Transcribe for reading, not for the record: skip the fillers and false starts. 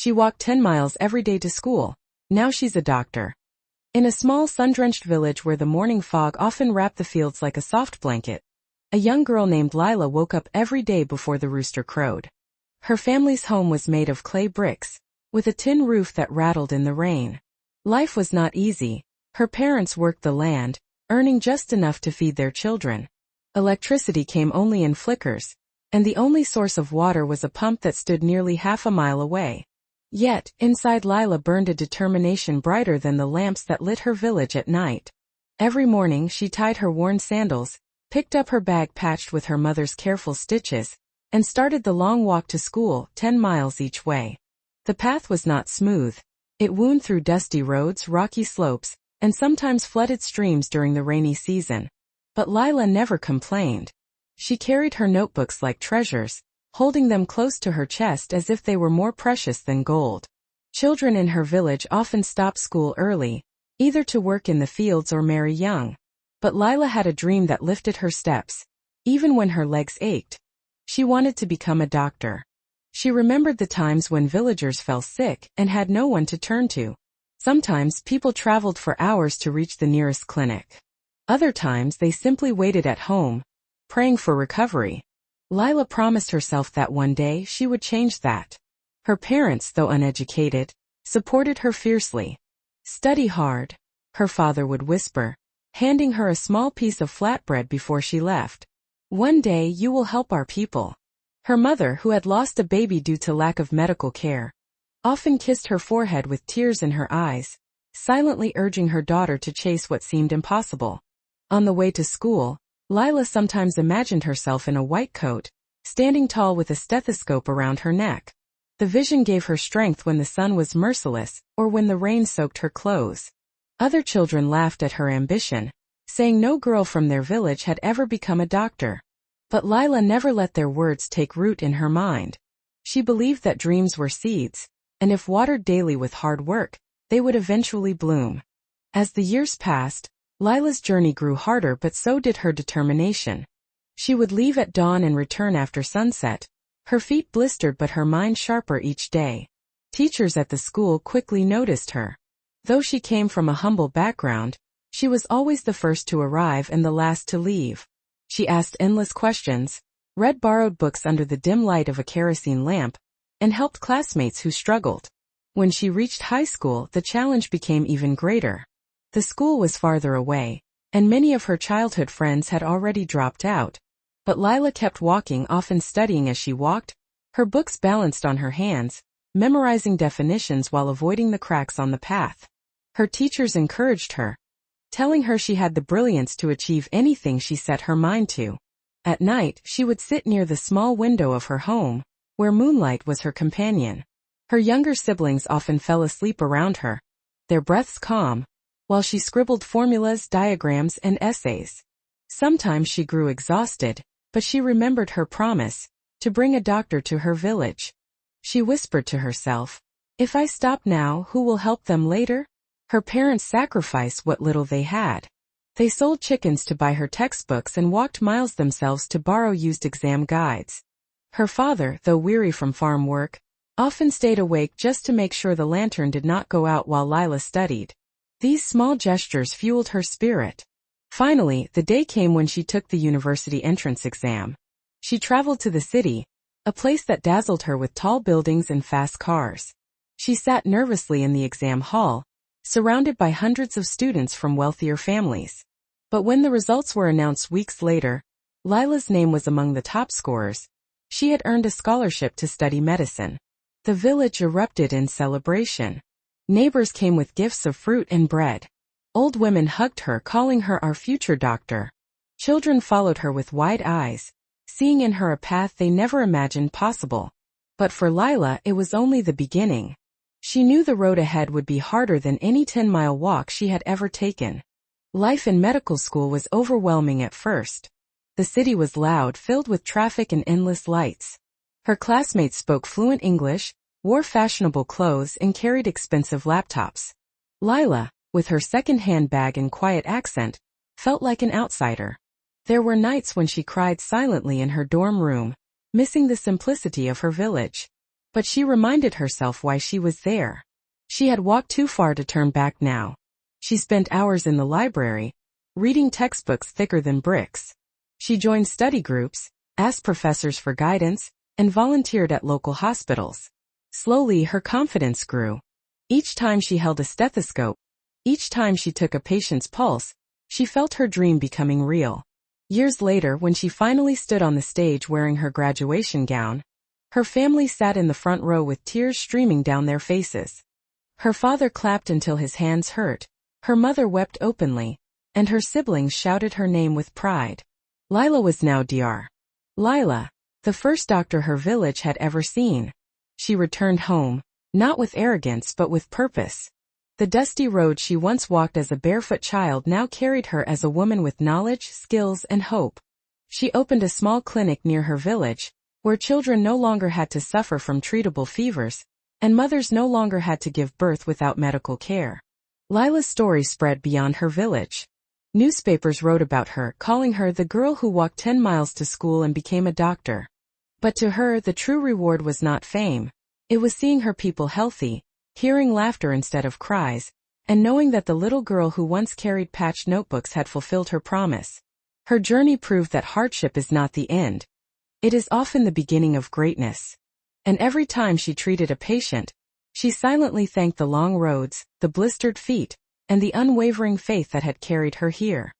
She walked 10 miles every day to school. Now she's a doctor. In a small sun-drenched village where the morning fog often wrapped the fields like a soft blanket, a young girl named Lila woke up every day before the rooster crowed. Her family's home was made of clay bricks, with a tin roof that rattled in the rain. Life was not easy. Her parents worked the land, earning just enough to feed their children. Electricity came only in flickers, and the only source of water was a pump that stood nearly half a mile away. Yet, inside Lila burned a determination brighter than the lamps that lit her village at night. Every morning she tied her worn sandals, picked up her bag patched with her mother's careful stitches, and started the long walk to school, 10 miles each way. The path was not smooth. It wound through dusty roads, rocky slopes, and sometimes flooded streams during the rainy season. But Lila never complained. She carried her notebooks like treasures, holding them close to her chest as if they were more precious than gold. Children in her village often stopped school early, either to work in the fields or marry young. But Lila had a dream that lifted her steps, even when her legs ached. She wanted to become a doctor. She remembered the times when villagers fell sick and had no one to turn to. Sometimes people traveled for hours to reach the nearest clinic. Other times they simply waited at home, praying for recovery. Lila promised herself that one day she would change that. Her parents, though uneducated, supported her fiercely. "Study hard," her father would whisper, handing her a small piece of flatbread before she left. "One day you will help our people." Her mother, who had lost a baby due to lack of medical care, often kissed her forehead with tears in her eyes, silently urging her daughter to chase what seemed impossible. On the way to school, Lila sometimes imagined herself in a white coat, standing tall with a stethoscope around her neck. The vision gave her strength when the sun was merciless or when the rain soaked her clothes. Other children laughed at her ambition, saying no girl from their village had ever become a doctor. But Lila never let their words take root in her mind. She believed that dreams were seeds, and if watered daily with hard work, they would eventually bloom. As the years passed, Lila's journey grew harder, but so did her determination. She would leave at dawn and return after sunset, her feet blistered but her mind sharper each day. Teachers at the school quickly noticed her. Though she came from a humble background, she was always the first to arrive and the last to leave. She asked endless questions, read borrowed books under the dim light of a kerosene lamp, and helped classmates who struggled. When she reached high school, the challenge became even greater. The school was farther away, and many of her childhood friends had already dropped out. But Lila kept walking, often studying as she walked, her books balanced on her hands, memorizing definitions while avoiding the cracks on the path. Her teachers encouraged her, telling her she had the brilliance to achieve anything she set her mind to. At night, she would sit near the small window of her home, where moonlight was her companion. Her younger siblings often fell asleep around her, their breaths calm, while she scribbled formulas, diagrams, and essays. Sometimes she grew exhausted, but she remembered her promise, to bring a doctor to her village. She whispered to herself, "If I stop now, who will help them later?" Her parents sacrificed what little they had. They sold chickens to buy her textbooks and walked miles themselves to borrow used exam guides. Her father, though weary from farm work, often stayed awake just to make sure the lantern did not go out while Lila studied. These small gestures fueled her spirit. Finally, the day came when she took the university entrance exam. She traveled to the city, a place that dazzled her with tall buildings and fast cars. She sat nervously in the exam hall, surrounded by hundreds of students from wealthier families. But when the results were announced weeks later, Lila's name was among the top scorers. She had earned a scholarship to study medicine. The village erupted in celebration. Neighbors came with gifts of fruit and bread. Old women hugged her, calling her our future doctor. Children followed her with wide eyes, seeing in her a path they never imagined possible. But for Lila, it was only the beginning. She knew the road ahead would be harder than any 10-mile walk she had ever taken. Life in medical school was overwhelming at first. The city was loud, filled with traffic and endless lights. Her classmates spoke fluent English, wore fashionable clothes, and carried expensive laptops. Lila, with her second-hand bag and quiet accent, felt like an outsider. There were nights when she cried silently in her dorm room, missing the simplicity of her village. But she reminded herself why she was there. She had walked too far to turn back now. She spent hours in the library, reading textbooks thicker than bricks. She joined study groups, asked professors for guidance, and volunteered at local hospitals. Slowly, her confidence grew. Each time she held a stethoscope, each time she took a patient's pulse, she felt her dream becoming real. Years later, when she finally stood on the stage wearing her graduation gown, her family sat in the front row with tears streaming down their faces. Her father clapped until his hands hurt, her mother wept openly, and her siblings shouted her name with pride. Lila was now Dr. Lila, the first doctor her village had ever seen. She returned home, not with arrogance but with purpose. The dusty road she once walked as a barefoot child now carried her as a woman with knowledge, skills, and hope. She opened a small clinic near her village, where children no longer had to suffer from treatable fevers, and mothers no longer had to give birth without medical care. Lila's story spread beyond her village. Newspapers wrote about her, calling her the girl who walked 10 miles to school and became a doctor. But to her, the true reward was not fame. It was seeing her people healthy, hearing laughter instead of cries, and knowing that the little girl who once carried patched notebooks had fulfilled her promise. Her journey proved that hardship is not the end. It is often the beginning of greatness. And every time she treated a patient, she silently thanked the long roads, the blistered feet, and the unwavering faith that had carried her here.